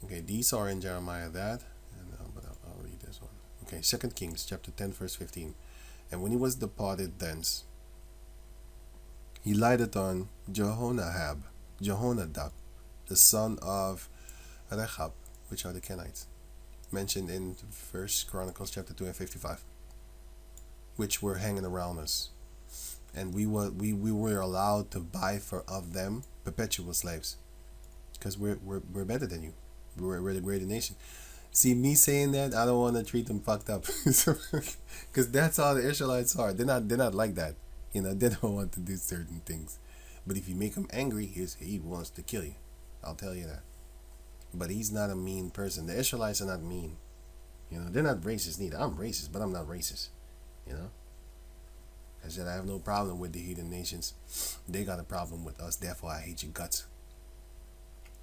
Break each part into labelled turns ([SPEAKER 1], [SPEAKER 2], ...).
[SPEAKER 1] Okay, these are in Jeremiah that, but I'll read this one. Okay, 2 Kings chapter 10 verse 15. And when he was departed thence, he lighted on Jehonadab, the son of Rechab, which are the Kenites, mentioned in First Chronicles chapter 2 and 55, which were hanging around us. And we were allowed to buy of them perpetual slaves, because we're better than you. We're the greater nation. See, me saying that, I don't want to treat them fucked up, because that's how the Israelites are. They're not like that. They don't want to do certain things. But if you make him angry, he wants to kill you. I'll tell you that. But he's not a mean person. The Israelites are not mean. They're not racist neither. I'm racist, but I'm not racist. I said I have no problem with the heathen nations. They got a problem with us. Therefore, I hate your guts.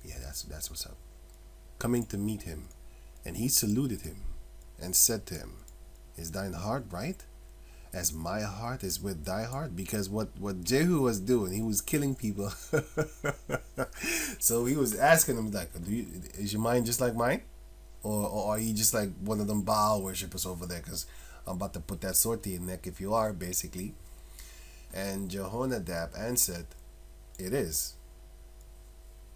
[SPEAKER 1] Yeah, that's what's up. Coming to meet him, and he saluted him, and said to him, "Is thine heart right, as my heart is with thy heart?" Because what Jehu was doing, he was killing people. So he was asking him like, "Is your mind just like mine, or are you just like one of them Baal worshippers over there?" Because I'm about to put that sword to your neck if you are, basically. And Jehonadab answered, "It is.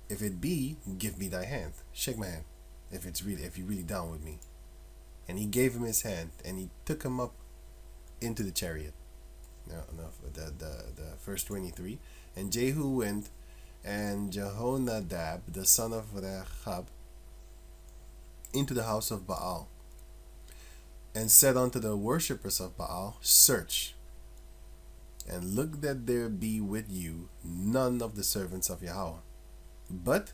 [SPEAKER 1] If it be, give me thy hand. Shake my hand, if you're really down with me." And he gave him his hand, and he took him up into the chariot. No, the verse 23. And Jehu went, and Jehonadab, the son of Rechab, into the house of Baal, and said unto the worshippers of Baal, "Search, and look that there be with you none of the servants of Yahweh, but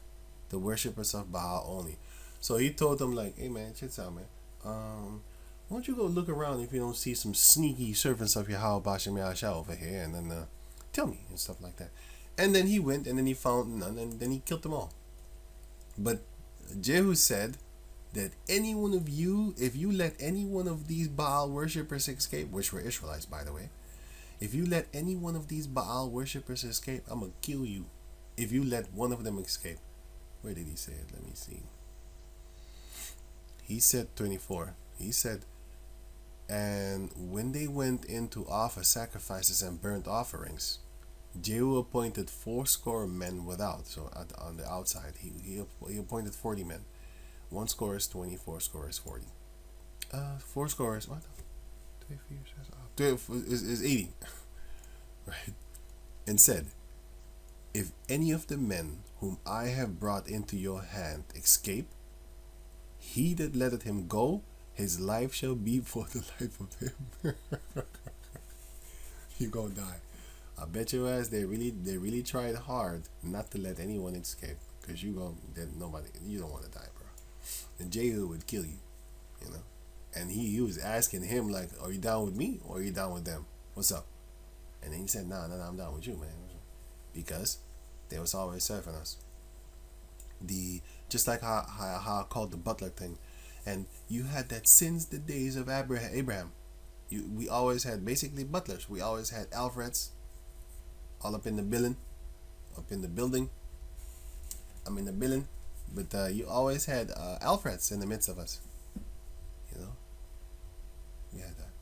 [SPEAKER 1] the worshippers of Baal only." So he told them like, "Hey man, check this out, man. Why don't you go look around if you don't see some sneaky servants of Yahweh Bashem Yahshua over here, and then tell me," and stuff like that. And then he went, and then he found none, and then he killed them all. But Jehu said that any one of you, if you let any one of these Baal worshippers escape, which were Israelites, by the way, if you let any one of these Baal worshippers escape, I'm going to kill you. If you let one of them escape. Where did he say it? Let me see. He said 24. He said, "And when they went in to offer sacrifices and burnt offerings, Jehu appointed 80 men without." So on the outside, he appointed 40 men. 1 score is 20, 4 score is 40. 4 score is what? 12 is 80. Right? And said, "If any of the men whom I have brought into your hand escape, he that letteth him go, his life shall be for the life of him." You gonna die. I bet your ass they really tried hard not to let anyone escape, because you don't want to die, bro. And Jehu would kill you, And he was asking him like, "Are you down with me, or are you down with them? What's up?" And then he said, "Nah, I'm down with you, man," because they was always serving us. Just like how I called the butler thing, and you had that since the days of Abraham. We always had basically butlers. We always had Alfreds, all up in the building. I'm in the building, but you always had Alfreds in the midst of us. We had that.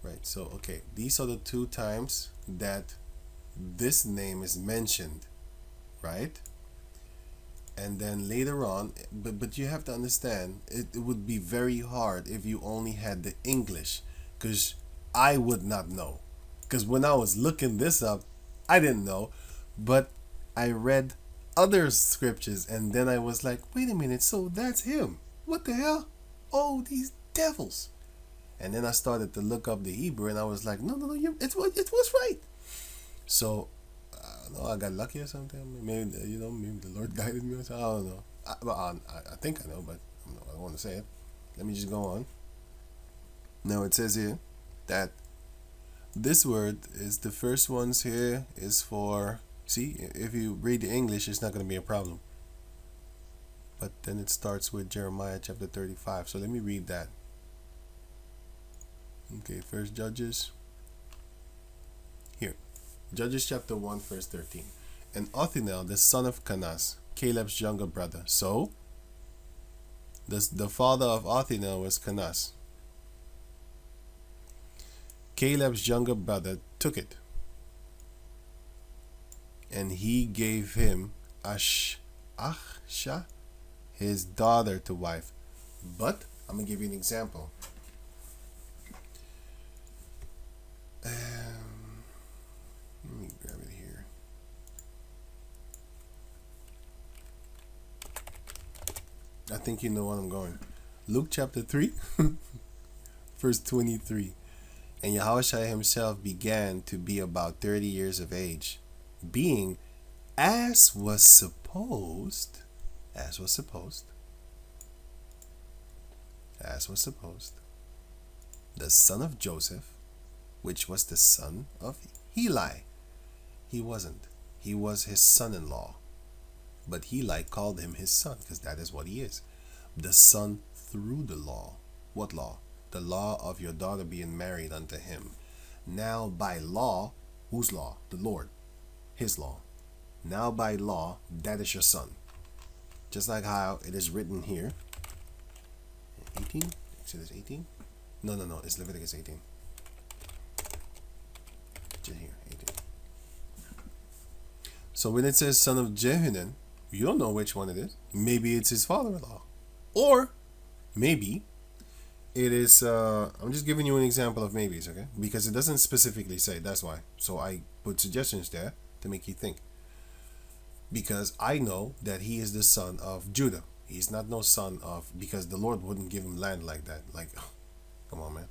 [SPEAKER 1] Right. So okay, these are the 2 times that this name is mentioned, right? And then later on, but you have to understand, it would be very hard if you only had the English, because I would not know. Because when I was looking this up, I didn't know, but I read other scriptures, and then I was like, wait a minute, so that's him. What the hell? Oh, these devils. And then I started to look up the Hebrew, and I was like, no, it was right. So I got lucky or something. Maybe the Lord guided me or something. I don't know. I think I know, but I don't want to say it. Let me just go on. Now it says here that this word is the first ones here is for. See, if you read the English, it's not going to be a problem. But then it starts with Jeremiah chapter 35. So let me read that. Okay, first Judges. Here. Judges chapter 1 verse 13. And Othniel the son of Kenaz, Caleb's younger brother. So The father of Othniel was Kenaz. Caleb's younger brother took it, and he gave him Achsha, his daughter, to wife. But I'm gonna give you an example. Let me grab it here. I think you know where I'm going. Luke chapter 3, verse 23. And Yahushua himself began to be about 30 years of age, being, as was supposed, the son of Joseph, which was the son of Heli. He wasn't. He was his son-in-law. But Heli called him his son, because that is what he is. The son through the law. What law? The law of your daughter being married unto him. Now by law, whose law? The Lord. His law. Now by law, that is your son. Just like how it is written here. 18? Exodus 18? No. It's Leviticus 18. Just here, 18. So when it says son of Jehunan, you don't know which one it is. Maybe it's his father-in-law. Or maybe it is, I'm just giving you an example of maybes, okay? Because it doesn't specifically say, that's why. So I put suggestions there to make you think. Because I know that he is the son of Judah. He's not no son of, because the Lord wouldn't give him land like that. Like, come on, man.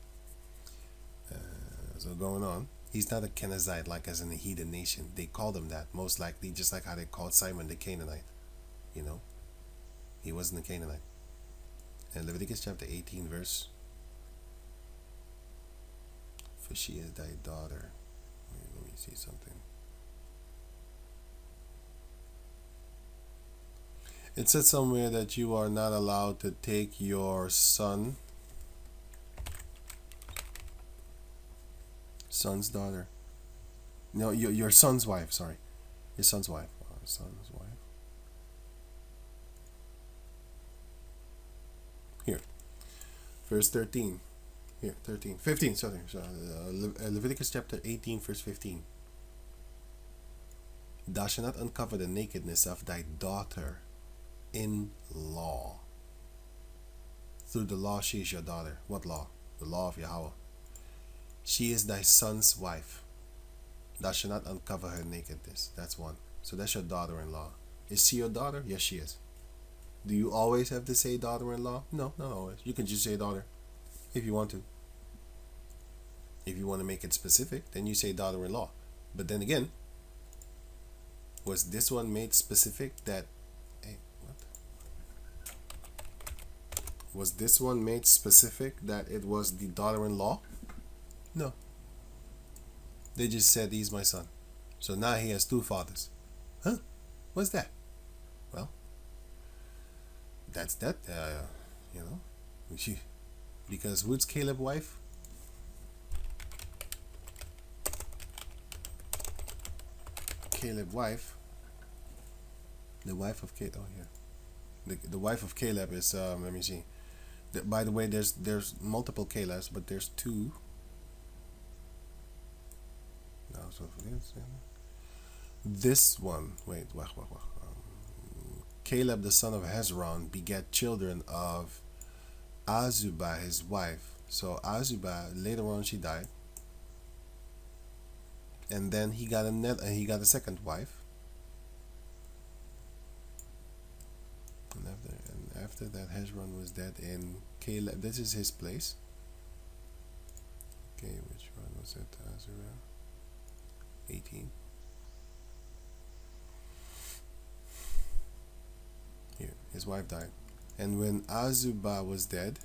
[SPEAKER 1] So going on. He's not a Kenizite like as in the heathen nation. They called him that, most likely, just like how they called Simon the Canaanite. You know? He wasn't a Canaanite. And Leviticus chapter 18 verse. For she is thy daughter. Let me see something. It said somewhere that you are not allowed to take your son's daughter. No, your son's wife, sorry. Your son's wife. Son's wife. Here. Verse 13. Here, 13. 15, sorry. Leviticus chapter 18, verse 15. Thou shalt not uncover the nakedness of thy daughter in law. Through the law she is your daughter. What law? The law of Yahweh. She is thy son's wife. Thou shalt not uncover her nakedness. That's one. So that's your daughter-in-law. Is she your daughter? Yes, she is. Do you always have to say daughter-in-law? No, not always. You can just say daughter if you want to. If you want to make it specific, then you say daughter-in-law. But then again, was this one made specific that... Hey, what? Was this one made specific that it was the daughter-in-law? No. They just said he's my son. So now he has two fathers. Huh? What's that? Well, that's that, you know. Because who's Caleb's wife? Caleb's wife. The wife of Caleb. Oh, here. The wife of Caleb is, let me see. By the way, there's multiple Calebs, but there's two. No, so this one, wait, Caleb the son of Hezron begat children of Azubah his wife. So Azubah, later on she died, and then he got a second wife, and after that Hezron was dead, and Caleb, this is his place. Okay, which one was it? Azubah 18. Here, his wife died. And when Azubah was dead,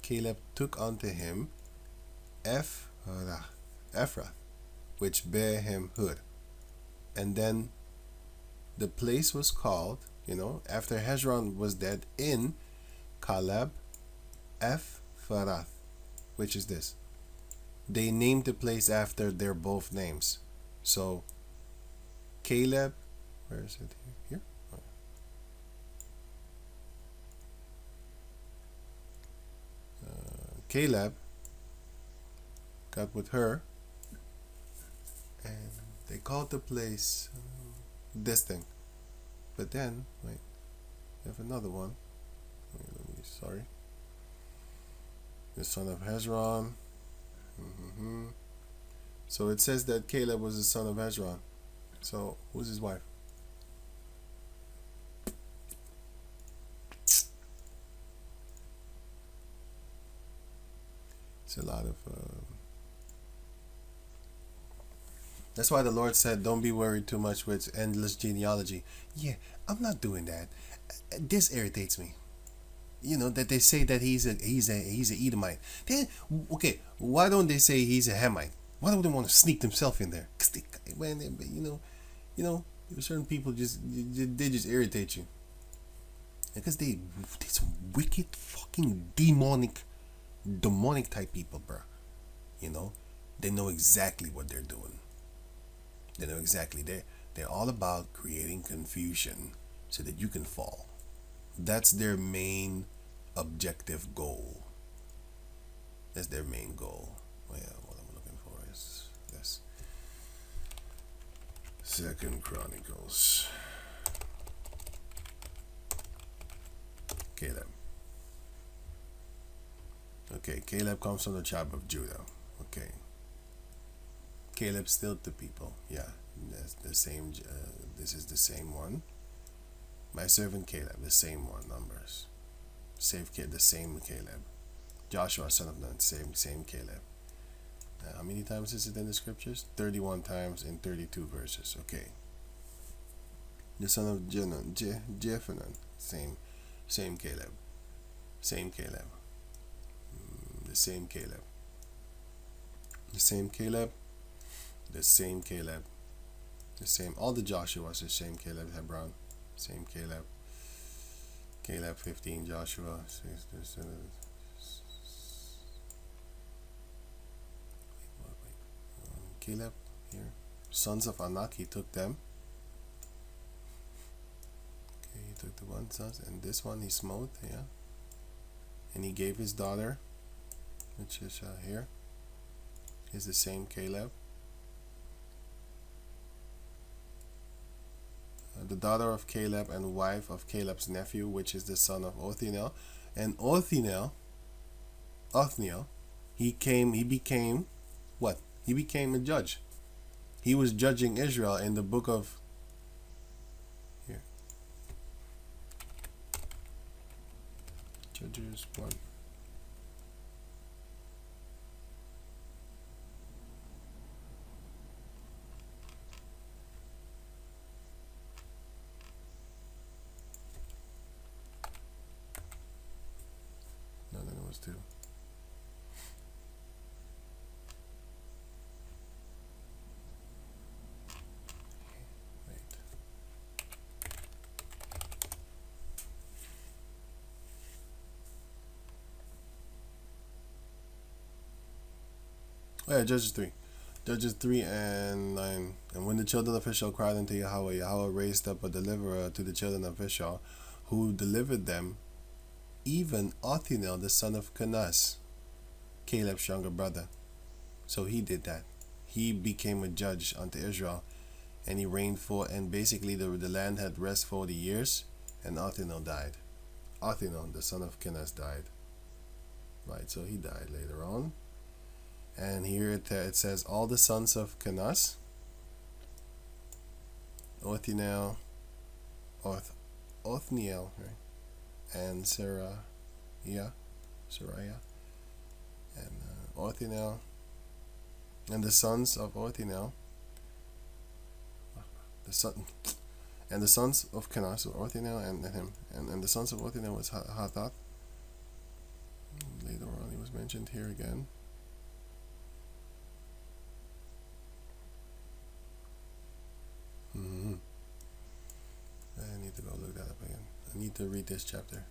[SPEAKER 1] Caleb took unto him Ephrath, which bare him Hur. And then the place was called, after Hezron was dead, in Caleb Ephrath, which is this. They named the place after their both names. So Caleb, where is it? Here? Caleb got with her, and they called the place this thing. But then, wait, we have another one. Sorry. The son of Hezron. So it says that Caleb was the son of Hezron. So who's his wife? It's a lot of. That's why the Lord said, "Don't be worried too much with endless genealogy." Yeah, I'm not doing that. This irritates me. You know that they say that he's a Edomite. Then okay, why don't they say he's a Hamite? Why don't they want to sneak themselves in there? Cause certain people they just irritate you. Because they some wicked fucking demonic type people, bro. You know, they know exactly what they're doing. They know exactly they're all about creating confusion so that you can fall. That's their main objective goal. That's their main goal. Well, yeah, what I'm looking for is this. 2 Chronicles. Caleb. Okay, Caleb comes from the tribe of Judah. Okay. Caleb still the people. Yeah, that's the same. This is the same one. My servant Caleb, the same one. Numbers. The same Caleb. Joshua, son of Nun, same Caleb. How many times is it in the scriptures? 31 times in 32 verses. Okay. The son of Jephunneh, same Caleb. Same Caleb. The same Caleb. The same Caleb. The same Caleb. The same. All the Joshuas, the same Caleb. Hebron, same Caleb. Caleb 15, Joshua 6. Caleb here. Sons of Anak, he took them. Okay, he took the one sons, and this one he smote, yeah. And he gave his daughter, which is here, is the same Caleb. The daughter of Caleb and wife of Caleb's nephew, which is the son of Othniel. And Othniel, he became what? He became a judge. He was judging Israel in the book of here. Judges 1. No, it was 2. Oh yeah, Judges 3. Judges 3 and 9. And when the children of Israel cried unto Yahweh, Yahweh raised up a deliverer to the children of Israel, who delivered them, even Othniel, the son of Kenaz, Caleb's younger brother. So he did that. He became a judge unto Israel, and he reigned and basically the land had rest 40 years, and Othniel died. Othniel, the son of Kenaz, died. Right, so he died later on. And here it says all the sons of Kenaz, Othniel, right? And Sariah, and Othniel, and the sons of Othniel, the sons of Kenaz, Othniel and him, and the sons of Othniel was Hathath. Later on, he was mentioned here again. I need to go look that up again. I need to read this chapter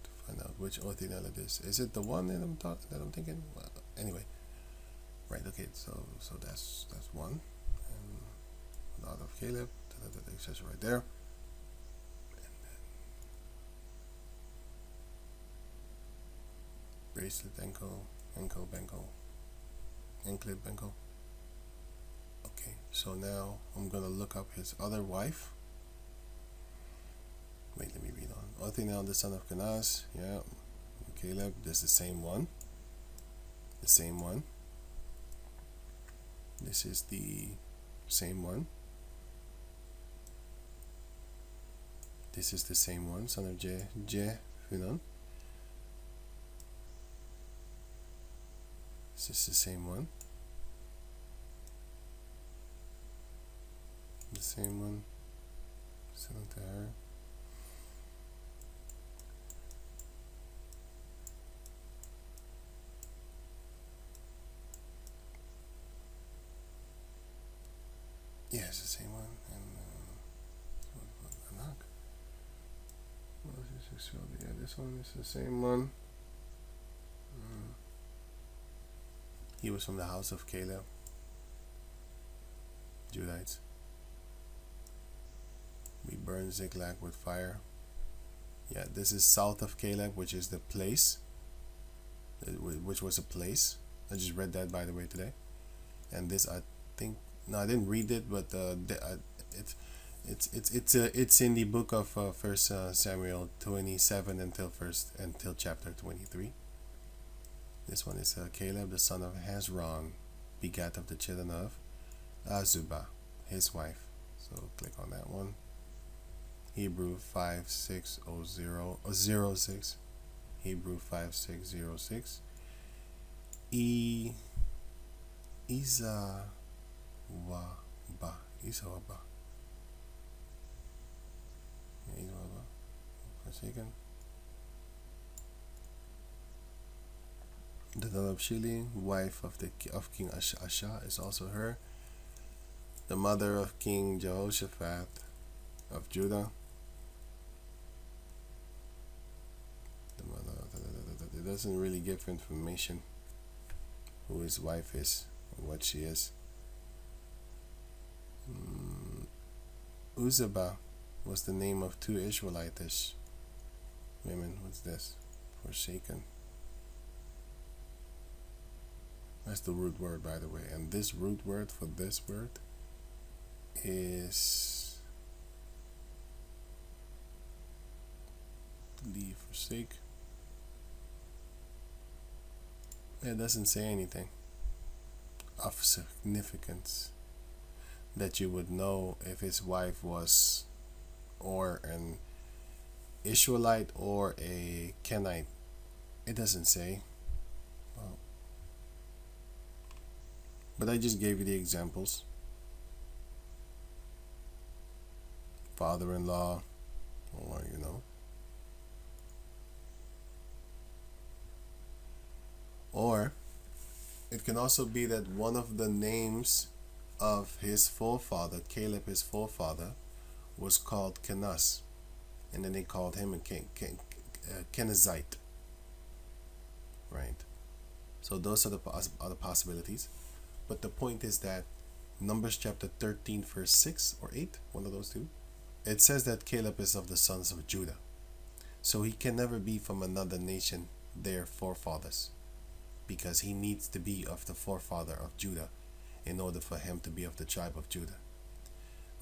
[SPEAKER 1] to find out which Othniel it is. Is it the one that I'm thinking? Well, anyway, right? Okay, so that's one, and a lot of Caleb. It says right there. And then bracelet, ankle, anklet. Okay, so now I'm gonna look up his other wife. Wait, let me read on. Othniel, the son of Kenaz, yeah, Caleb. This is the same one. This is the same one. This is the same one, son of Jehunan. This is the same one. The same one. Send it to her. Yeah, it's the same one. And yeah, this one is the same one. He was from the house of Caleb, Judites. We burned Ziklag with fire. Yeah, this is south of Caleb, which is the place, which was a place. I just read that, by the way, today. And this, I think, no, I didn't read it, but it's in the book of First Samuel 27 until chapter 23. This one is Caleb, the son of Hezron, begat of the children of Azubah, his wife. So click on that one. Hebrew 560006. Hebrew 5606. Izawaba. Forsaken. The daughter of Shili, wife of King Asha, is also her. The mother of King Jehoshaphat of Judah. The mother. It doesn't really give information who his wife is or what she is. Uzabah was the name of two Israelitish women. What's this? Forsaken. That's the root word, by the way. And this root word for this word is leave, forsake. It doesn't say anything of significance that you would know if his wife was or an Israelite or a Kenite. It doesn't say. Well, but I just gave you the examples. Father-in-law, or or it can also be that one of the names of his forefather, Caleb, his forefather, was called Kenaz, and then they called him a Kenizite, right? So those are the possibilities. But the point is that Numbers chapter 13 verse 6 or 8, one of those two, it says that Caleb is of the sons of Judah. So he can never be from another nation, their forefathers, because he needs to be of the forefather of Judah in order for him to be of the tribe of Judah.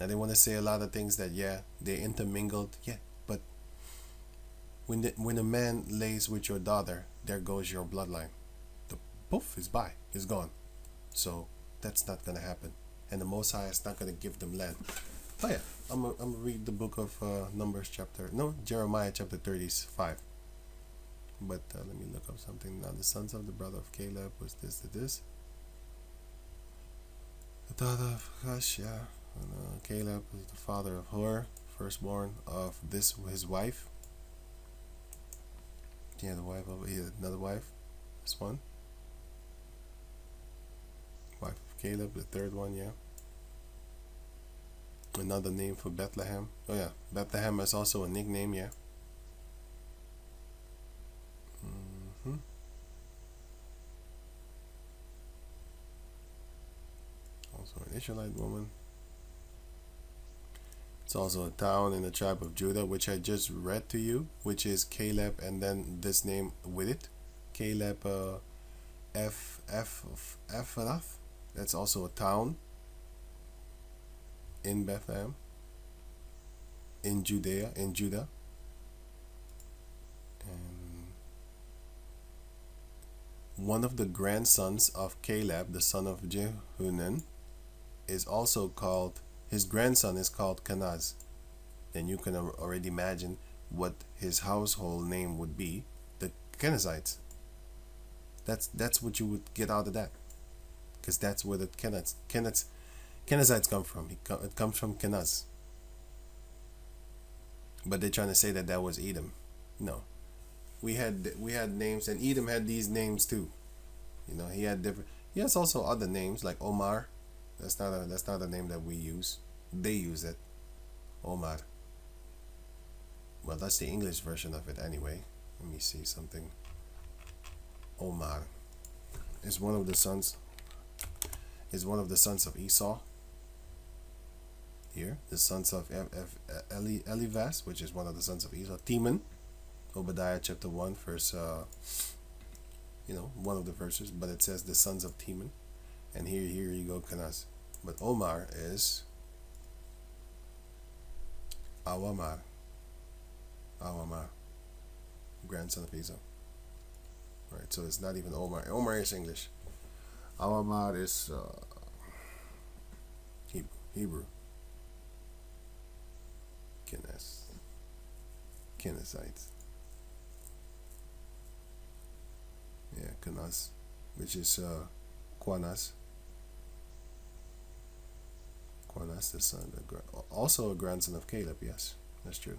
[SPEAKER 1] Now they want to say a lot of things that, yeah, they're intermingled, yeah, but when a man lays with your daughter, there goes your bloodline. The poof is by, is gone. So that's not going to happen. And the Most High is not going to give them land. Oh yeah, I'm gonna read the book of Jeremiah chapter 35. But let me look up something. Now the sons of the brother of Caleb was this. The daughter of Hush, yeah. And, Caleb was the father of Hur, firstborn of his wife. Yeah, another wife. This one. Wife of Caleb, the third one, yeah. Another name for Bethlehem. Oh yeah, Bethlehem is also a nickname, yeah. Also an Israelite woman. It's also a town in the tribe of Judah, which I just read to you, which is Caleb, and then this name with it. Caleb Ephrath. That's also a town in Bethlehem, in Judah. And one of the grandsons of Caleb, the son of Jehunnan, is also called, his grandson is called Kenaz. Then you can already imagine what his household name would be, the Kenizzites. That's what you would get out of that, because that's where the Kenizzites come from. It comes from Kenaz. But they're trying to say that was Edom. No, we had names, and Edom had these names too. He had different. He has also other names like Omar. That's not a name that we use. They use it, Omar. Well, that's the English version of it anyway. Let me see something. Omar is one of the sons. Is one of the sons of Esau. Here, the sons of Elivas, which is one of the sons of Esau. Teman, Obadiah chapter 1, verse. One of the verses, but it says the sons of Teman, and here you go, Kenaz. But Omar is Awamar, grandson of Esau. Right, so it's not even Omar. Omar is English. Awamar is Hebrew. Kenizite. Yeah, Kenaz, which is Quanas. Quanas, the son, also a grandson of Caleb. Yes, that's true.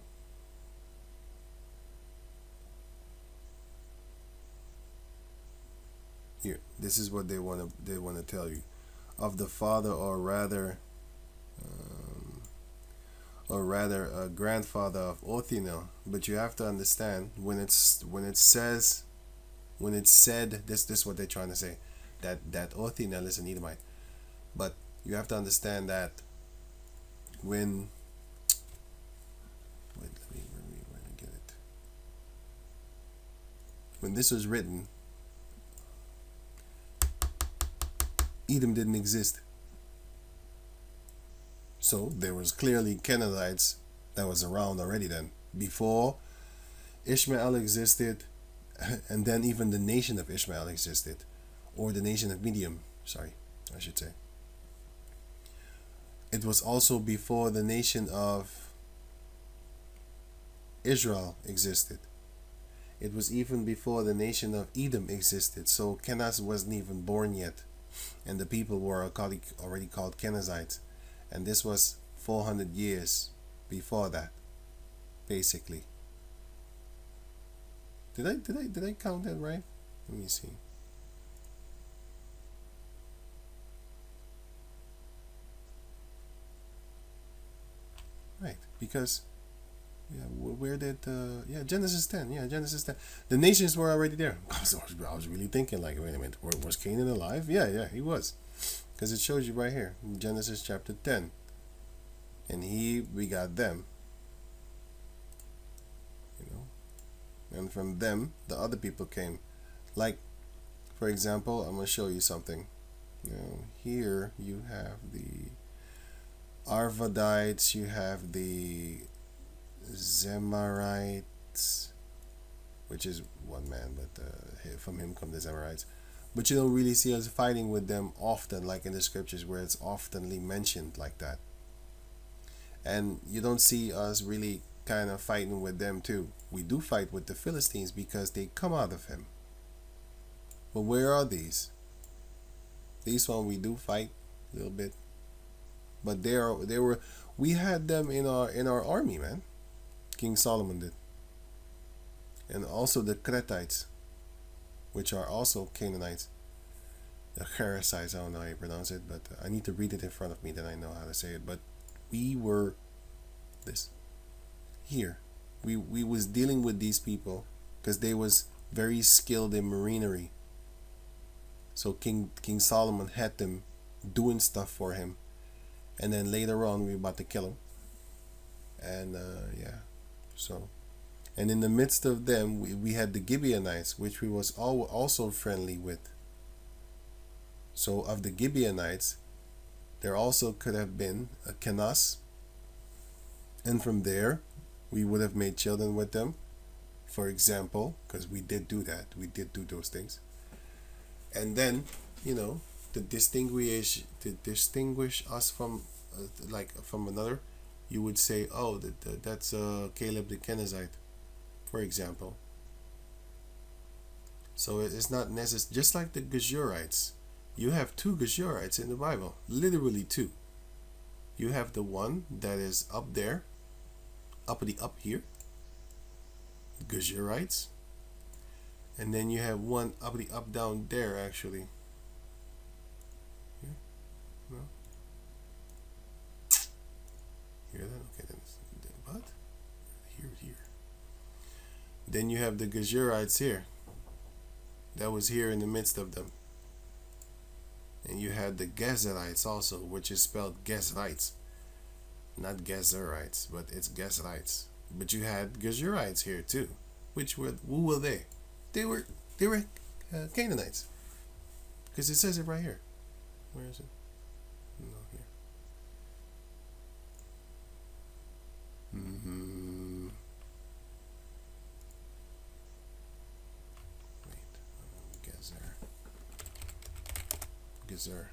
[SPEAKER 1] Here, this is what they want to tell you, of the father, or rather a grandfather of Othniel. But you have to understand, when it said, this is what they're trying to say, that Othniel is an Edomite. But you have to understand that when let me get it. When this was written, Edom didn't exist. So there was clearly Kenizzites that was around already then, before Ishmael existed, and then even the nation of Ishmael existed, or the nation of Midian, I should say. It was also before the nation of Israel existed. It was even before the nation of Edom existed. So Kenaz wasn't even born yet, and the people were already called Kenizzites. And this was 400 years before that, basically. Did I count that right? Let me see. Right, because where did Genesis 10? Yeah, Genesis 10. The nations were already there. I was really thinking, like, wait a minute, was Canaan alive? Yeah, he was, because it shows you right here in Genesis chapter 10. And he begot them, and from them the other people came. Like, for example, I'm going to show you something. Here you have the Arvadites, you have the Zemarites, which is one man, but from him come the Zemarites. But you don't really see us fighting with them often, like in the scriptures where it's oftenly mentioned like that. And you don't see us really kind of fighting with them too. We do fight with the Philistines because they come out of him. But where are these? These one we do fight a little bit. But we had them in our army, man. King Solomon did. And also the Kenites, which are also Canaanites. The Geshurites, I don't know how you pronounce it, but I need to read it in front of me, then I know how to say it. But we were this here. We was dealing with these people because they was very skilled in marinery. So King Solomon had them doing stuff for him, and then later on we were about to kill him. And so And in the midst of them, we had the Gibeonites, which we was also friendly with. So of the Gibeonites, there also could have been a Kenas, and from there, we would have made children with them, for example, because we did do that. We did do those things. And then, to distinguish us from, from another, you would say, oh, that's Caleb the Kenizite, for example. So it's not necessary. Just like the Geshurites, you have two Geshurites in the Bible, literally two. You have the one that is up there, up here, Geshurites, and then you have one up down there actually. Here, no. Hear that? Okay, then what? Here. Then you have the Geshurites here. That was here in the midst of them. And you had the gezrites also, which is spelled gezrites. Not gezerites, but it's gezrites. But you had Geshurites here too. Who were they? They were Canaanites. Because it says it right here. Where is it? No, here. Gezer.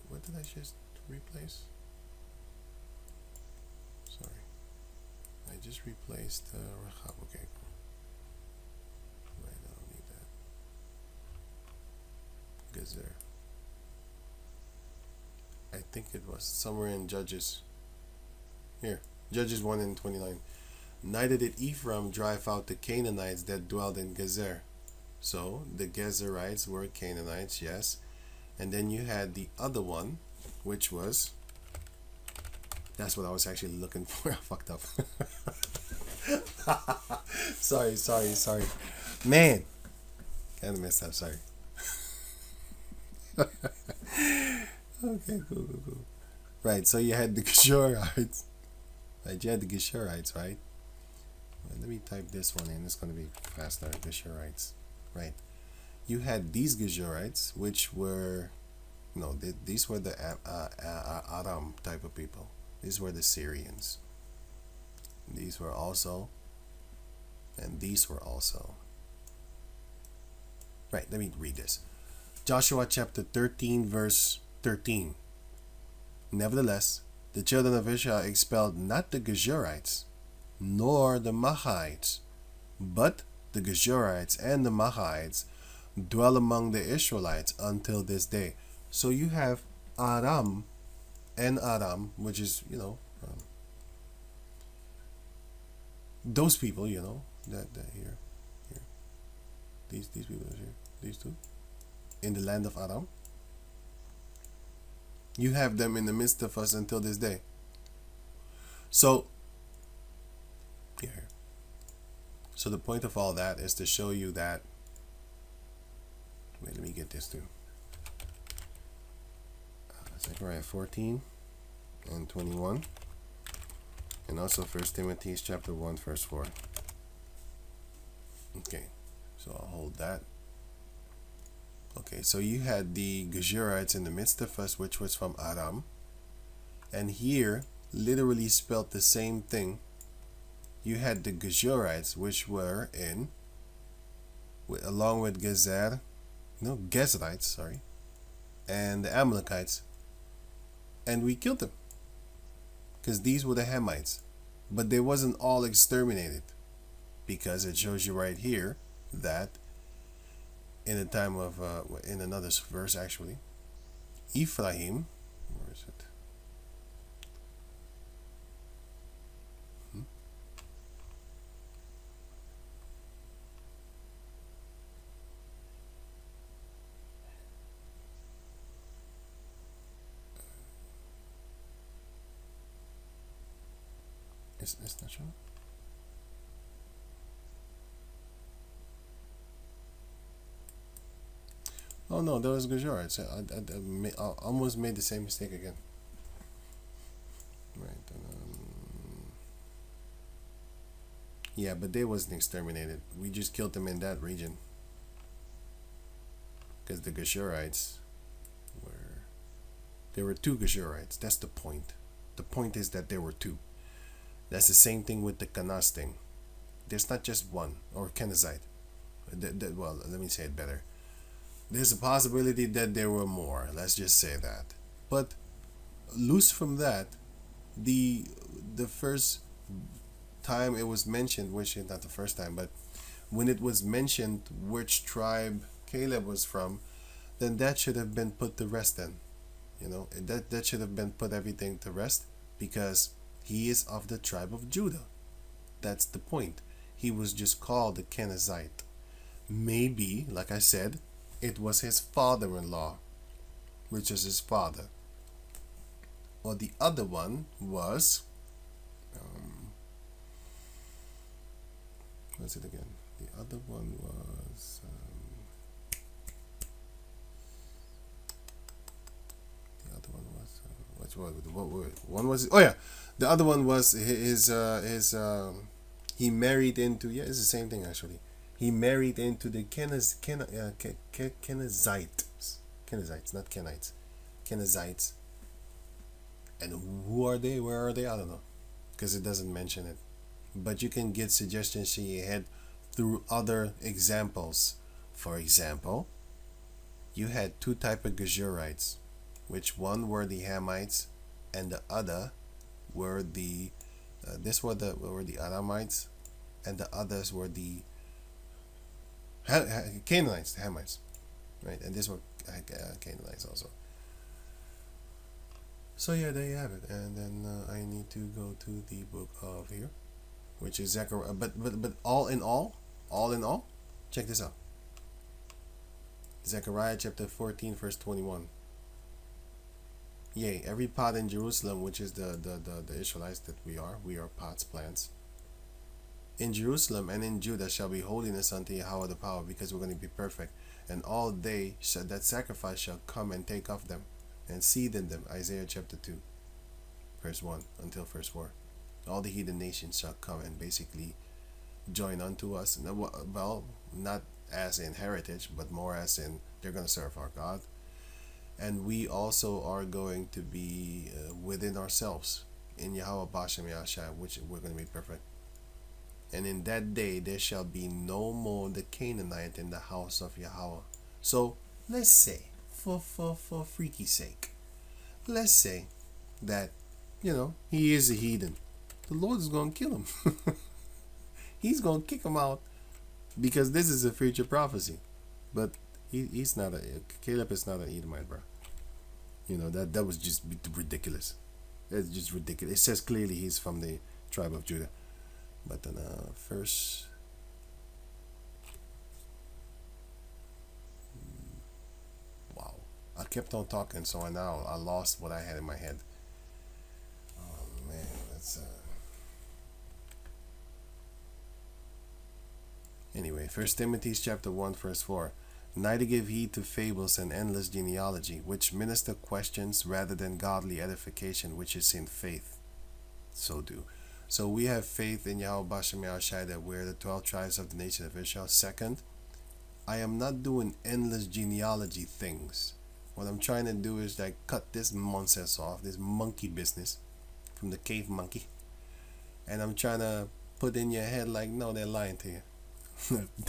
[SPEAKER 1] What did I just replace? Sorry. I just replaced Rachab. Okay, cool. Right, I don't need that. Gezer. I think it was somewhere in Judges. Here. Judges 1:29. Neither did Ephraim drive out the Canaanites that dwelled in Gezer. So, the Gezrites were Canaanites, yes. And then you had the other one, which was... That's what I was actually looking for. I fucked up. Sorry. Man. Kind of messed up, sorry. Okay, cool. Right, so you had the Geshurites. Right, you had the Geshurites, right? Well, let me type this one in. It's going to be faster. Geshurites. Right. You had these Geshurites, which were... these were the Aram type of people. These were the Syrians. These were also... And these were also... Right, let me read this. Joshua chapter 13, verse 13. Nevertheless, the children of Israel expelled not the Geshurites, nor the Mahites, but the Geshurites and the Mahites dwell among the Israelites until this day. So you have Aram and Aram, which is, those people, that here. These people here, these two, in the land of Aram. You have them in the midst of us until this day. So, here. So the point of all that is to show you that... Wait, let me get this too. Zechariah 14 and 21. And also 1 Timothy chapter 1, verse 4. Okay, so I'll hold that. Okay, so you had the Geshurites in the midst of us, which was from Aram. And here, literally spelled the same thing. You had the Geshurites, which were along with gezrites, sorry, and the Amalekites. And we killed them. Because these were the Hamites. But they wasn't all exterminated. Because it shows you right here that in the time of, in another verse actually, Ephraim, where is it? It's not showing. Oh no, that was Geshurites. I almost made the same mistake again. Right. Yeah, but they wasn't exterminated. We just killed them in that region. Because the Geshurites were... There were two Geshurites. That's the point. The point is that there were two. That's the same thing with the Canas thing. There's not just one. Or Kenizite. Well, let me say it better. There's a possibility that there were more. Let's just say that. But loose from that, the first time it was mentioned, which is not the first time, but when it was mentioned which tribe Caleb was from, then that should have been put to rest then. That should have been put everything to rest, because he is of the tribe of Judah. That's the point. He was just called a Kenizite. Maybe, like I said, it was his father-in-law, which is his father. Or the other one was... what's it again? The other one was... the other one was... which one? What word? One was... Oh yeah! The other one was his he married into... Yeah, it's the same thing actually. He married into the Kenizzites. Kenizzites, not Kenites. Kenizzites. And who are they? Where are they? I don't know. Because it doesn't mention it. But you can get suggestions in your head through other examples. For example, you had two types of Geshurites, which one were the Hamites, and the other were the were the Aramites, and the others were the Canaanites, the Hamites, right? And this were Canaanites also. So yeah, there you have it. And then I need to go to the book of here, which is Zechariah. But all in all, check this out. Zechariah chapter 14, verse 21. Yea, every pot in Jerusalem, which is the Israelites that we are pots, plants. In Jerusalem and in Judah shall be holiness unto Yahweh the power, because we're going to be perfect. And all they that sacrifice shall come and take of them, and seed in them. Isaiah chapter 2, verse 1 until verse 4. All the heathen nations shall come and basically join unto us. Well, not as in heritage, but more as in they're going to serve our God. And we also are going to be within ourselves in Yahweh Bashem Yahshua, which we're going to be perfect. And in that day there shall be no more the Canaanite in the house of Yahweh. So let's say, for freaky sake, let's say that he is a heathen. The Lord is going to kill him. He's going to kick him out, because this is a future prophecy. But he's not Caleb is not an Edomite, bro. That was just ridiculous. It's just ridiculous. It says clearly he's from the tribe of Judah. But then first, wow, I kept on talking, so now I lost what I had in my head. Oh man, that's anyway. 1 Timothy chapter 1, verse 4. Neither give heed to fables and endless genealogy, which minister questions rather than godly edification, which is in faith. So do. So we have faith in Yahweh Bashem Yahushai that we're the 12 tribes of the nation of Israel. Second, I am not doing endless genealogy things. What I'm trying to do is cut this nonsense off, this monkey business from the cave monkey. And I'm trying to put in your head no, they're lying to you.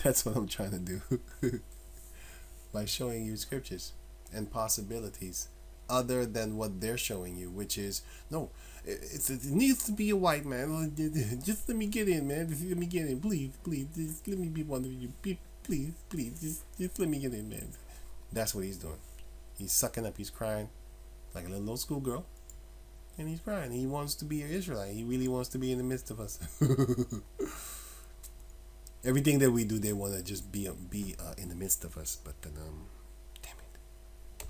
[SPEAKER 1] That's what I'm trying to do. By showing you scriptures and possibilities other than what they're showing you, which is, no, it needs to be a white man. Just let me get in, man. Just let me get in, please. Just let me be one of you. Please. Just let me get in, man. That's what he's doing. He's sucking up. He's crying like a little old school girl, and he's crying. He wants to be an Israelite. He really wants to be in the midst of us. Everything that we do, they want to just be in the midst of us. But then, damn it,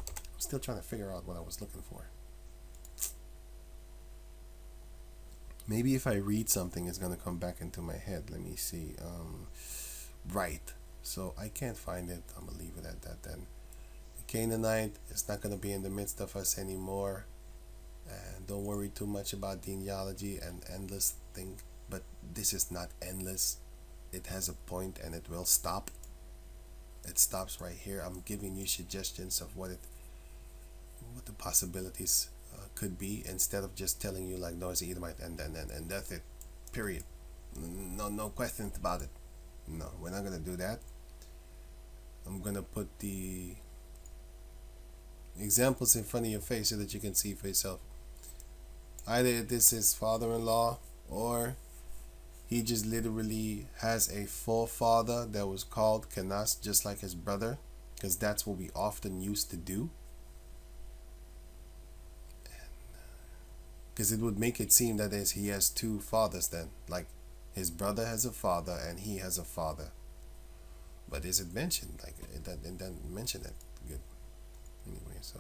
[SPEAKER 1] I'm still trying to figure out what I was looking for. Maybe if I read something, it's gonna come back into my head. Let me see. Right. So I can't find it. I'm gonna leave it at that then. The Canaanite is not gonna be in the midst of us anymore. And don't worry too much about genealogy and endless thing. But this is not endless. It has a point and it will stop. It stops right here. I'm giving you suggestions of what the possibilities could be, instead of just telling you like, no, it's an Edomite and that's it. Period. No questions about it. No, we're not gonna do that. I'm gonna put the examples in front of your face so that you can see for yourself. Either this is father-in-law, or he just literally has a forefather that was called Kenas, just like his brother, because that's what we often used to do. Because it would make it seem that he has two fathers then. Like, his brother has a father and he has a father. But is it mentioned? Like, it doesn't mention it. Good. Anyway, so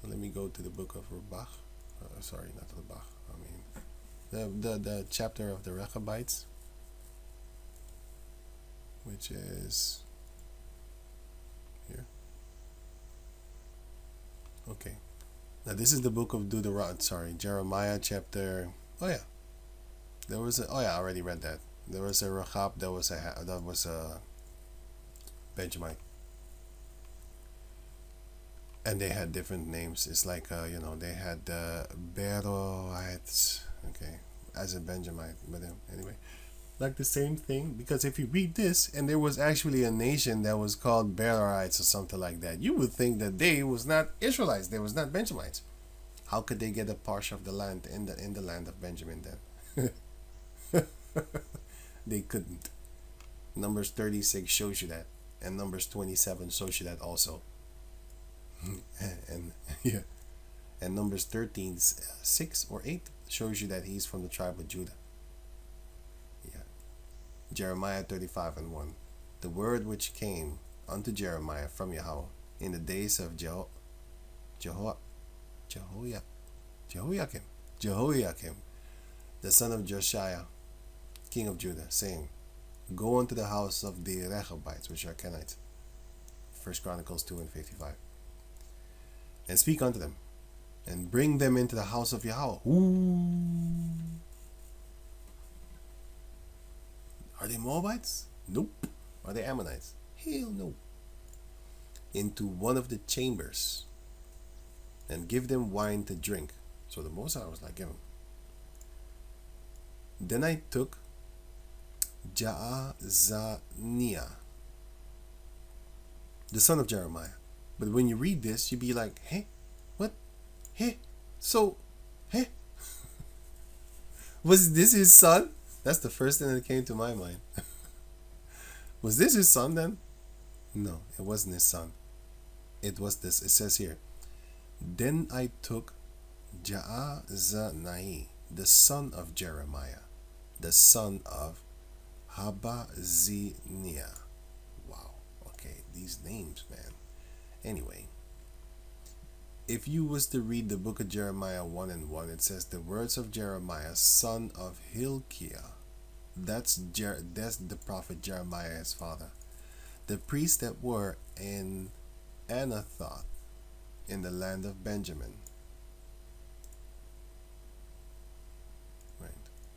[SPEAKER 1] let me go to the book of Rabach. Sorry, not Rabach. I mean, the chapter of the Rechabites, which is here. Okay. Now this is the book of Jeremiah chapter. Oh yeah, I already read that. There was a Rachab, that was a Benjamite, and they had different names. It's like they had Beroites, okay, as a Benjamite, but anyway, like the same thing. Because if you read this, and there was actually a nation that was called Beroites or something like that, you would think that they was not Israelites, they was not Benjamites. How could they get a portion of the land in the land of Benjamin then? They couldn't. Numbers 36 shows you that, and Numbers 27 shows you that also. and yeah, and Numbers 13 6 or 8 shows you that he's from the tribe of Judah. Yeah. Jeremiah 35 and 1. The word which came unto Jeremiah from Yahweh in the days of Jehoiakim, the son of Josiah, king of Judah, saying, Go unto the house of the Rechabites, which are Kenites. 1 Chronicles 2 and 55. And speak unto them, and bring them into the house of Yahweh. Ooh. Are they Moabites? Nope. Are they Ammonites? Hell no. Into one of the chambers, and give them wine to drink. So the Most High was like, give them. Then I took Jaazaniah, the son of Jeremiah. But when you read this, you'd be like, hey, what? Hey, so, hey, was this his son? That's the first thing that came to my mind. Was this his son then? No, it wasn't his son. It was this. It says here, Then I took Jaazaniah, the son of Jeremiah, the son of Habaziniah. Wow. Okay, these names, man. Anyway, if you was to read the book of Jeremiah 1 and 1, it says, the words of Jeremiah, son of Hilkiah. That's the prophet Jeremiah's father. The priests that were in Anathoth in the land of Benjamin. Right.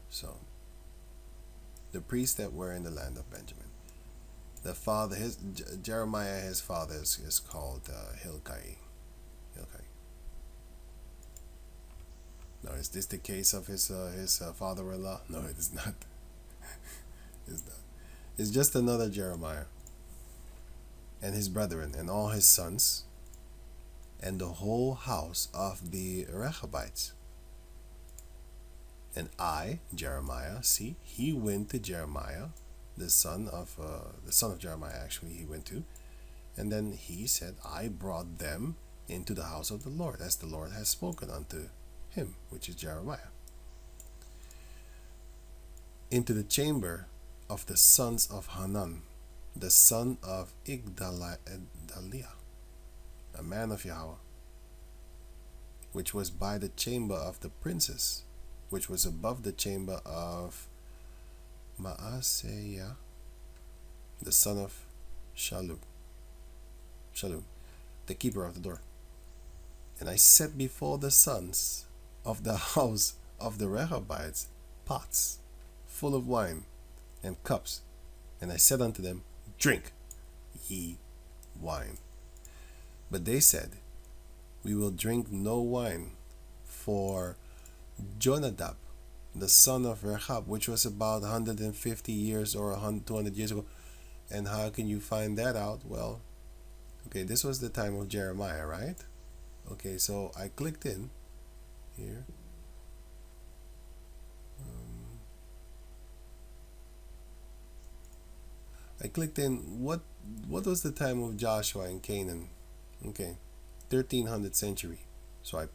[SPEAKER 1] So, the priests that were in the land of Benjamin. The father, Jeremiah, his father is called Hilkiah. Now, is this the case of his father-in-law? No, it is not. It's not. It's just another Jeremiah, and his brethren, and all his sons, and the whole house of the Rechabites. And I, Jeremiah, see, he went to Jeremiah, the son of Jeremiah, actually, he went to, and then he said, I brought them into the house of the Lord, as the Lord has spoken unto him, which is Jeremiah, into the chamber of the sons of Hanan, the son of Igdaliah, a man of Yahweh, which was by the chamber of the princes, which was above the chamber of Maaseiah, the son of Shallum, the keeper of the door. And I set before the sons of the house of the Rechabites pots full of wine and cups, and I said unto them, Drink ye wine. But they said, We will drink no wine, for Jonadab, the son of Rechab, which was about 150 years or 200 years ago. And how can you find that out? Well, okay, this was the time of Jeremiah, right? Okay, so I clicked in here. I clicked in what was the time of Joshua in Canaan? Okay, 1300th century. So I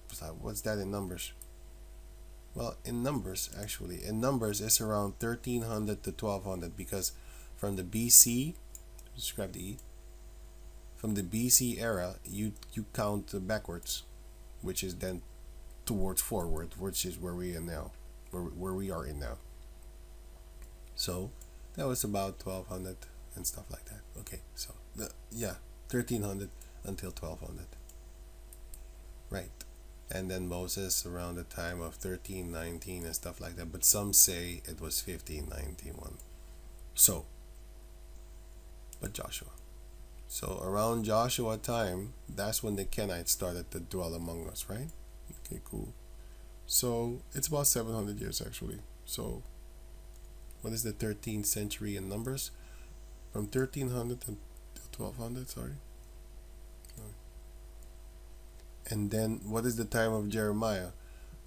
[SPEAKER 1] thought, what's that in numbers? Well, in numbers, actually, in numbers it's around 1300 to 1200, because from the BC, describe the E, from the BC era, you count backwards, which is then towards forward, which is where we are now, where we are in now. So that was about 1200 and stuff like that. Okay, so 1300 until 1200, right? And then Moses around the time of 1319 and stuff like that, but some say it was 1591. So, but Joshua. So around Joshua time, that's when the Kenites started to dwell among us, right? Okay, cool. So it's about 700 years actually. So what is the 13th century in numbers? From 1300 to 1200, sorry. And then what is the time of Jeremiah?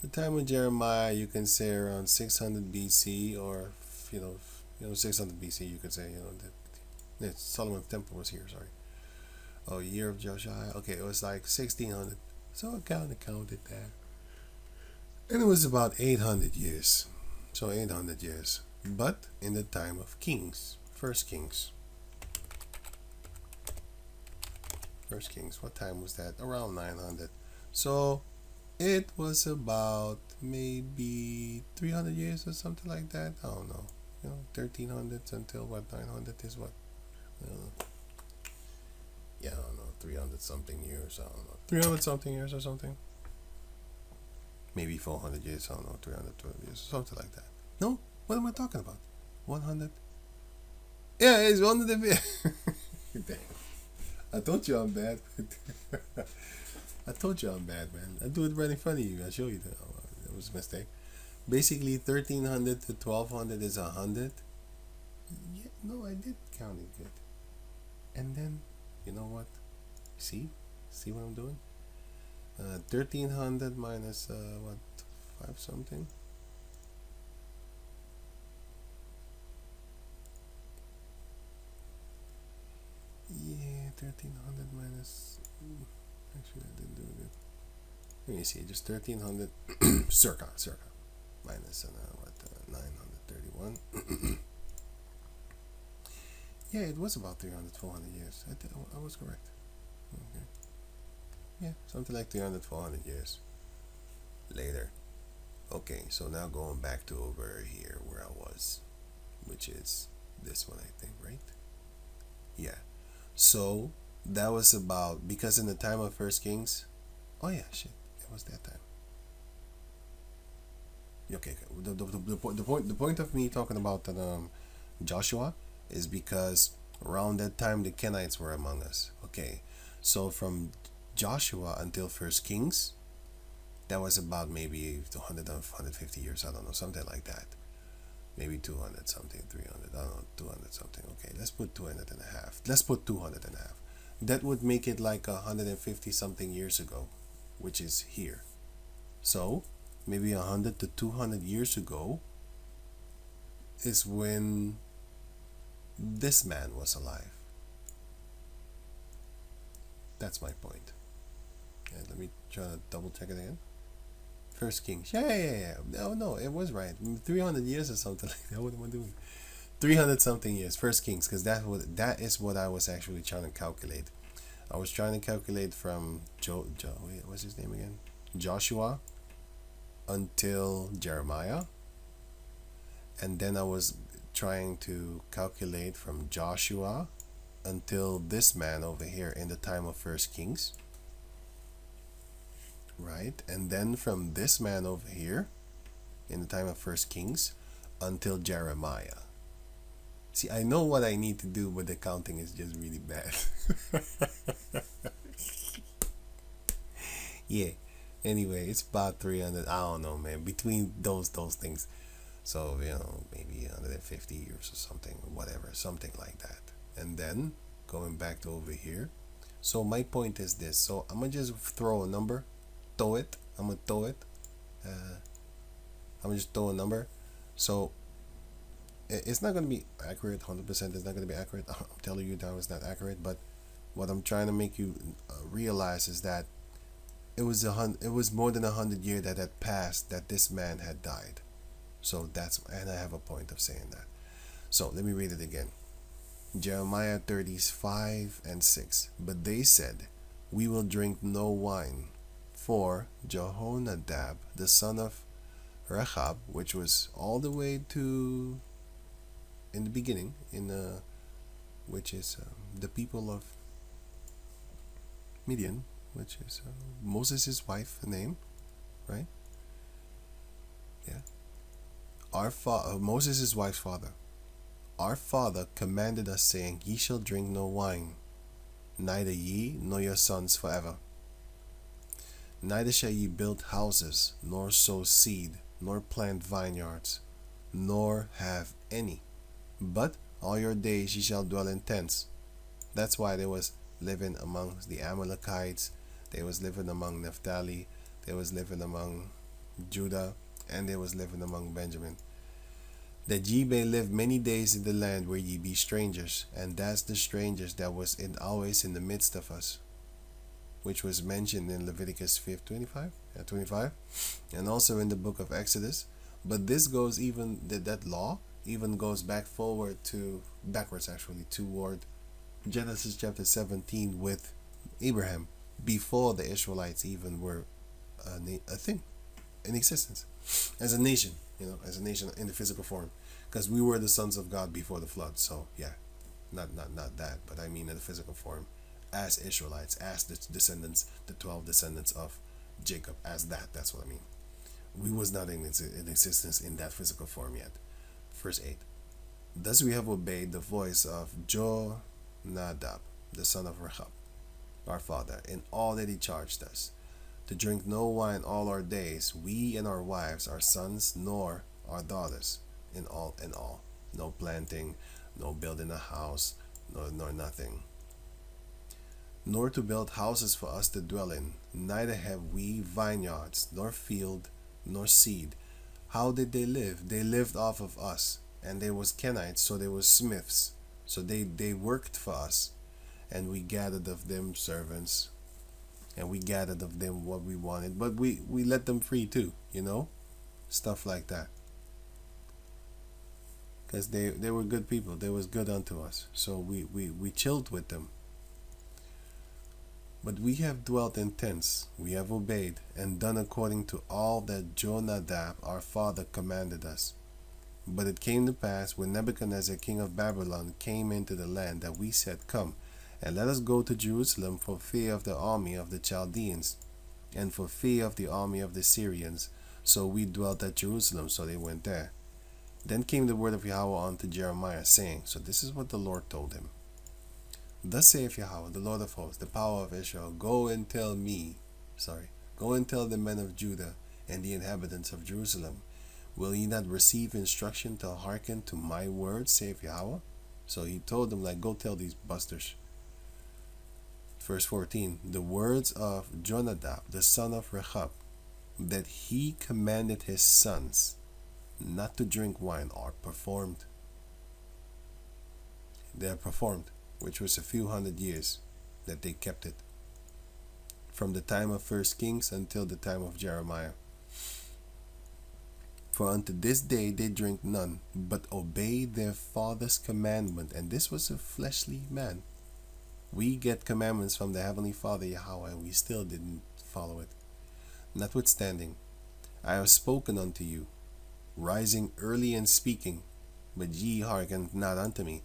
[SPEAKER 1] The time of Jeremiah, you can say around 600 BC, or 600 BC, you could say, that Solomon's temple was here, sorry. Oh, year of Josiah. Okay, it was like 1600. So I counted that. And it was about 800 years. So 800 years. But in the time of kings, first kings. First Kings, what time was that? Around 900. So it was about maybe 300 years or something like that. I don't know. 1300s until what, 900 is what? I don't know. Yeah, I don't know. 300 something years. I don't know. 300 something years or something. Maybe 400 years. I don't know. 312 years. Something like that. No? What am I talking about? 100? Yeah, it's 100. Dang. I told you I'm bad. I told you I'm bad, man. I do it right in front of you. I show you that. That was a mistake. Basically, 1300 to 1200 is 100. Yeah, no, I did count it good. And then, you know what? See what I'm doing? 1300 minus 5 something. Yeah, 1300 minus. Actually, I didn't do it. Let me see. Just 1300 circa minus 931. Yeah, it was about 300, 400 years. I was correct. Okay. Yeah, something like 300, 400 years later. Okay, so now going back to over here where I was, which is this one, I think, right? Yeah. So that was about, because in the time of First Kings, it was that time. Okay, the point of me talking about Joshua is because around that time the Kenites were among us. Okay, so from Joshua until First Kings, that was about maybe 200 or 150 years. I don't know, something like that. Maybe 200 something, 300. I don't know, 200 something. Okay, let's put 200 and a half. Let's put 200 and a half. That would make it like 150 something years ago, which is here. So maybe 100 to 200 years ago is when this man was alive. That's my point. And let me try to double check it again. First Kings. Yeah. No, it was right. 300 years or something like that. What am I doing? 300 something years. First Kings, because that is what I was actually trying to calculate. I was trying to calculate from what's his name again? Joshua until Jeremiah. And then I was trying to calculate from Joshua until this man over here in the time of First Kings. Right? And then from this man over here in the time of First Kings until Jeremiah. See, I know what I need to do, but the counting is just really bad. Yeah. Anyway, it's about 300. I don't know, man. Between those things. So, maybe 150 years or something, whatever, something like that. And then going back to over here. So my point is this. So I'm gonna just throw a number, throw it. I'm gonna throw it. I'm gonna just throw a number. So it's not gonna be accurate. 100% is not gonna be accurate. I'm telling you now, it's not accurate. But what I'm trying to make you realize is that it was more than 100 years that had passed that this man had died. So and I have a point of saying that. So let me read it again. Jeremiah 35 and 6. But they said, we will drink no wine, for Jehonadab, the son of Rechab, which was all the way to in the beginning, which is the people of Midian, which is Moses' wife name, right? Yeah. Moses' wife's father. Our father commanded us, saying, ye shall drink no wine, neither ye nor your sons forever. Neither shall ye build houses, nor sow seed, nor plant vineyards, nor have any. But all your days ye shall dwell in tents. That's why they was living among the Amalekites, they was living among Naphtali, they was living among Judah, and they was living among Benjamin. That ye may live many days in the land where ye be strangers, and that's the strangers that was always in the midst of us, which was mentioned in Leviticus 25, and also in the book of Exodus. But this goes even that law even goes backwards toward Genesis chapter 17 with Abraham, before the Israelites even were a thing in existence as a nation, as a nation in the physical form, because we were the sons of God before the flood. So yeah, not that, but I mean in the physical form, as Israelites, as the descendants, the 12 descendants of Jacob, as that's what I mean. We was not in existence in that physical form yet. Verse 8. Thus we have obeyed the voice of Jonadab, the son of Rechab, our father, in all that he charged us, to drink no wine all our days, we and our wives, our sons, nor our daughters, in all. No planting, no building a house, nor nothing. Nor to build houses for us to dwell in, neither have we vineyards, nor field, nor seed. How did they live? They lived off of us. And they was Kenites, so they was smiths. So they worked for us. And we gathered of them servants. And we gathered of them what we wanted. But we let them free too, Stuff like that. Because they were good people. They was good unto us. So we chilled with them. But we have dwelt in tents, we have obeyed, and done according to all that Jonadab our father commanded us. But it came to pass, when Nebuchadnezzar king of Babylon came into the land, that we said, come, and let us go to Jerusalem for fear of the army of the Chaldeans, and for fear of the army of the Syrians. So we dwelt at Jerusalem, so they went there. Then came the word of Yahweh unto Jeremiah, saying, so this is what the Lord told him. Thus saith Yahweh, the Lord of hosts, the power of Israel, go and tell the men of Judah and the inhabitants of Jerusalem, will ye not receive instruction to hearken to my words, saith Yahweh? So he told them, go tell these busters. Verse 14, the words of Jonadab, the son of Rechab, that he commanded his sons not to drink wine, are performed. They are performed, which was a few hundred years that they kept it, from the time of First Kings until the time of Jeremiah. For unto this day they drink none, but obey their father's commandment. And this was a fleshly man. We get commandments from the Heavenly Father Yahweh, and we still didn't follow it. Notwithstanding, I have spoken unto you, rising early and speaking, but ye hearkened not unto me.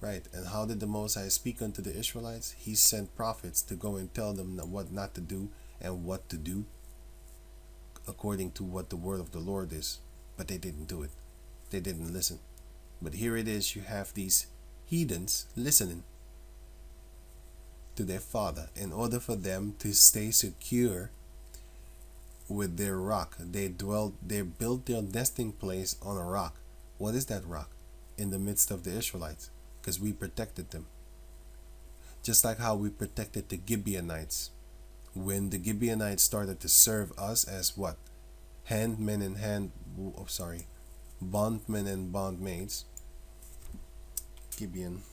[SPEAKER 1] Right, and how did the Most High speak unto the Israelites? He sent prophets to go and tell them what not to do and what to do, according to what the word of the Lord is. but they didn't do it. They didn't listen. But here it is, you have these heathens listening to their father. In order for them to stay secure with their rock, they built their nesting place on a rock. What is that rock? In the midst of the Israelites, because we protected them. Just like how we protected the Gibeonites. When the Gibeonites started to serve us as what? Bondmen and bondmaids. Gibeon.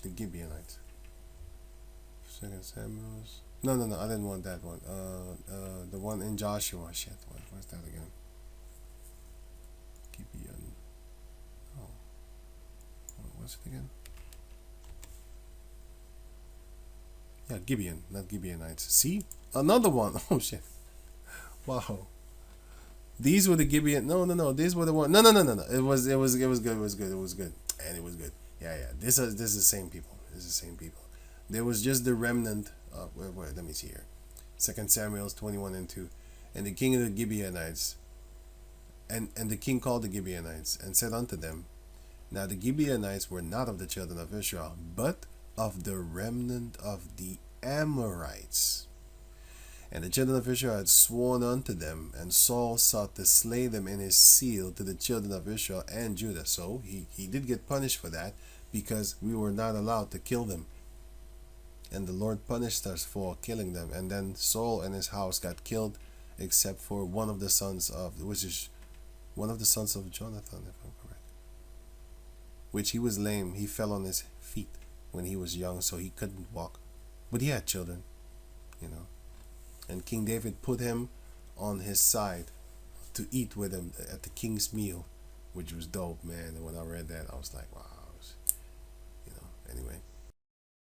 [SPEAKER 1] The Gibeonites. Second Samuel's. No, I didn't want that one. The one in Joshua. Shit, what's that again? Gibeon. Oh. What's it again? Yeah, Gibeon, not Gibeonites. See? Another one. Oh, shit. Wow. These were the Gibeon. No. These were the one. No. It was good. It was good. And it was good. Yeah. This is the same people. There was just the remnant. Wait, let me see here. 2 Samuel 21:2. And the king of the Gibeonites, and the king called the Gibeonites, and said unto them, Now the Gibeonites were not of the children of Israel, but of the remnant of the Amorites. And the children of Israel had sworn unto them, and Saul sought to slay them in his zeal to the children of Israel and Judah. So he did get punished for that, because we were not allowed to kill them. And the Lord punished us for killing them. And then Saul and his house got killed, except for one of the sons of Jonathan, if I'm correct. Which he was lame. He fell on his feet when he was young, so he couldn't walk. But he had children, And King David put him on his side to eat with him at the king's meal, which was dope, man. And when I read that, I was like, wow.